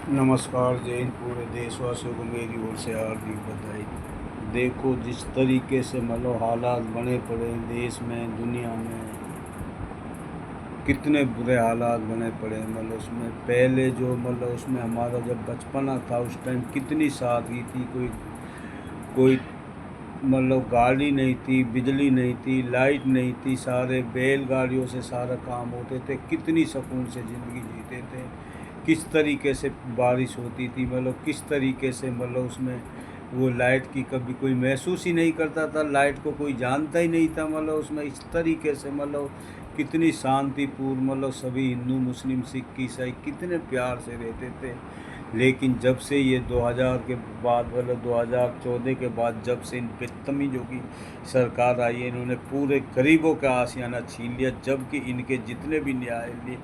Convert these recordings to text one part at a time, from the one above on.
नमस्कार। जय हिंद। पूरे देशवासियों को मेरी ओर से हार्दिक बधाई। देखो जिस तरीके से मतलब हालात बने पड़े हैं देश में, दुनिया में, कितने बुरे हालात बने पड़े हैं। मतलब उसमें पहले जो मतलब उसमें हमारा जब बचपना था उस टाइम कितनी सादगी थी। कोई कोई मतलब गाड़ी नहीं थी, बिजली नहीं थी, लाइट नहीं थी, सारे बैलगाड़ियों से सारा काम होते थे, कितनी सुकून से ज़िंदगी जीते थे। किस तरीके से बारिश होती थी, मतलब किस तरीके से मतलब उसमें वो लाइट की कभी कोई महसूस ही नहीं करता था, लाइट को कोई जानता ही नहीं था। मतलब उसमें इस तरीके से मतलब कितनी शांतिपूर्ण मतलब सभी हिंदू मुस्लिम सिख ईसाई कितने प्यार से रहते थे। लेकिन जब से ये 2000 के बाद मतलब 2014 के बाद जब से इन बदतमीजों की सरकार आई है, इन्होंने पूरे गरीबों का आशियाना छीन लिया। जबकि इनके जितने भी न्यायालय,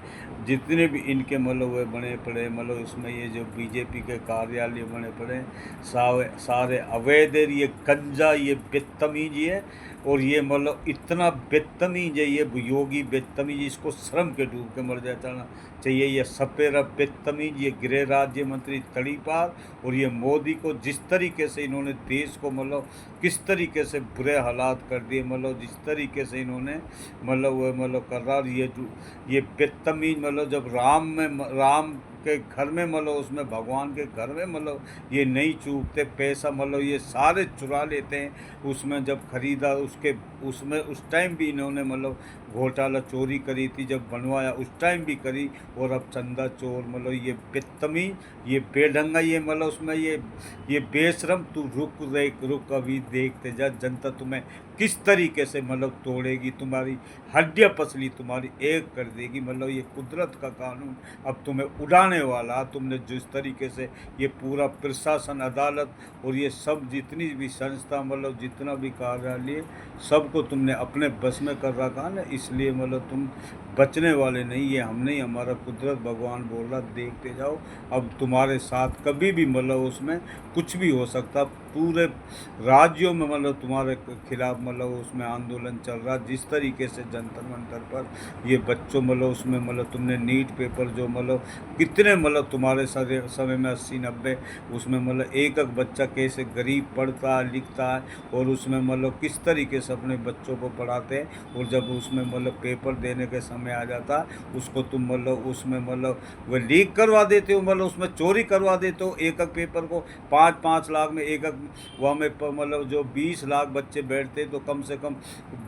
जितने भी इनके मतलब वे बने पड़े मतलब इसमें ये जो बीजेपी के कार्यालय बने पड़े सारे अवैध है, ये गंजा, ये बदतमीज है। और ये मतलब इतना बदतमीज है ये योगी बदतमीज, इसको शर्म के डूब के मर जाना चाहिए। ये सपेरा बदतमीज, ये गृह राज्य मंत्री तड़ीपार, और ये मोदी को जिस तरीके से इन्होंने देश को मतलब किस तरीके से बुरे हालात कर दिए, मतलब जिस तरीके से इन्होंने मतलब वो मतलब कर रहा। ये बदतमीज मतलब जब राम के घर में मतलब उसमें भगवान के घर में मतलब ये नहीं चूकते पैसा, मतलब ये सारे चुरा लेते हैं। उसमें जब खरीदा उसके उसमें उस टाइम भी इन्होंने मतलब घोटाला चोरी करी थी, जब बनवाया उस टाइम भी करी। और अब चंदा चोर मतलब ये बदतमीज, ये बेढंगा, ये मतलब उसमें ये बेशरम। तू रुक अभी देखते जा, जनता तुम्हें किस तरीके से मतलब तोड़ेगी, तुम्हारी हड्डियां पसली तुम्हारी एक कर देगी। मतलब ये कुदरत का कानून अब तुम्हें उड़ाने वाला। तुमने जिस तरीके से ये पूरा प्रशासन, अदालत और ये सब जितनी भी संस्था मतलब जितना भी कार्यालय सबको तुमने अपने बस में कर रखा ना, इसलिए मतलब तुम बचने वाले नहीं। ये हम नहीं, हमारा कुदरत भगवान बोल रहा देखते जाओ। अब तुम्हारे साथ कभी भी मतलब उसमें कुछ भी हो सकता। पूरे राज्यों में मतलब तुम्हारे खिलाफ मतलब उसमें आंदोलन चल रहा। जिस तरीके से जंतर मंतर पर ये बच्चों मतलब उसमें मतलब तुमने नीट पेपर जो मतलब कितने मतलब तुम्हारे समय में 80-90 उसमें मतलब एक एक बच्चा कैसे गरीब पढ़ता लिखता है, और उसमें मतलब किस तरीके से अपने बच्चों को पढ़ाते हैं। और जब उसमें मतलब पेपर देने के समय आ जाता उसको तुम मतलब उसमें मतलब वो लीक करवा देते हो, मतलब उसमें चोरी करवा देते हो। एक एक पेपर को 5-5 लाख में एक एक वहाँ में मतलब जो 20 लाख बच्चे बैठते तो कम से कम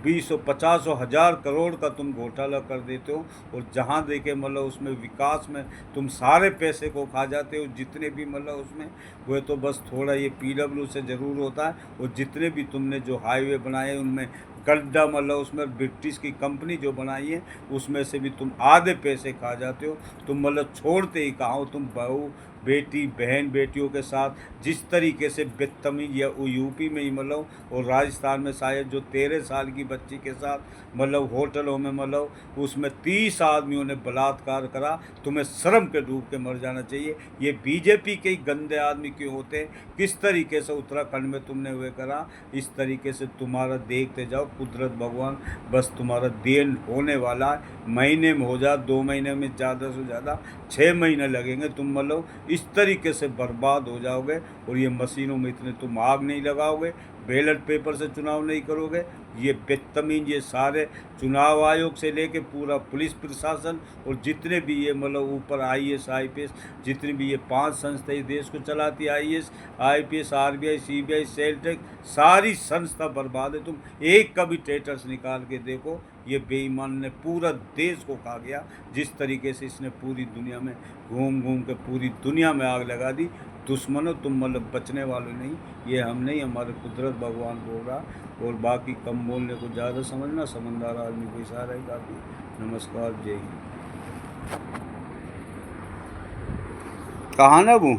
20-50-1,000 करोड़ का तुम घोटाला कर देते हो। और जहाँ देखे मतलब उसमें विकास में तुम सारे पैसे को खा जाते हो। जितने भी मतलब उसमें वो तो बस थोड़ा ये PW से ज़रूर होता है। और जितने भी तुमने जो हाईवे बनाए उनमें गड्ढा मतलब उसमें ब्रिटिश की कंपनी जो बनाई है उसमें से भी तुम आधे पैसे खा जाते हो। तुम मतलब छोड़ते ही कहाँ हो। तुम बहू बेटी बहन बेटियों के साथ जिस तरीके से बदतमीज या वो यूपी में ही मतलब और राजस्थान में शायद जो 13 साल की बच्ची के साथ मतलब होटलों में मतलब उसमें 30 आदमियों ने बलात्कार करा। तुम्हें शर्म के डूब के मर जाना चाहिए। ये बीजेपी के ही गंदे आदमी क्यों होते हैं। किस तरीके से उत्तराखंड में तुमने वे करा, इस तरीके से तुम्हारा देखते जाओ कुदरत भगवान बस तुम्हारा देन होने वाला है। महीने में हो जा, 2 महीने में ज़्यादा से ज़्यादा 6 महीने लगेंगे। तुम मतलब इस तरीके से बर्बाद हो जाओगे। और ये मशीनों में इतने तुम आग नहीं लगाओगे, बैलेट पेपर से चुनाव नहीं करोगे। ये बदतमीज ये सारे चुनाव आयोग से लेके पूरा पुलिस प्रशासन और जितने भी ये मतलब ऊपर IAS IPS जितनी भी ये 5 संस्था इस देश को चलाती है, IAS IPS RBI CBI सेल्टेक, सारी संस्था बर्बाद है। तुम एक का भी स्टेटस निकाल के देखो, ये बेईमान ने पूरा देश को खा गया। जिस तरीके से इसने पूरी दुनिया में घूम घूम के पूरी दुनिया में आग लगा दी। दुश्मनों तुम मतलब बचने वाले नहीं। ये हम नहीं, हमारे कुदरत भगवान बोल रहा। और बाकी कम बोलने को ज़्यादा समझना, समझदार आदमी को इशारा ही काफ़ी। नमस्कार। जय हिंद। कहाँ ना वो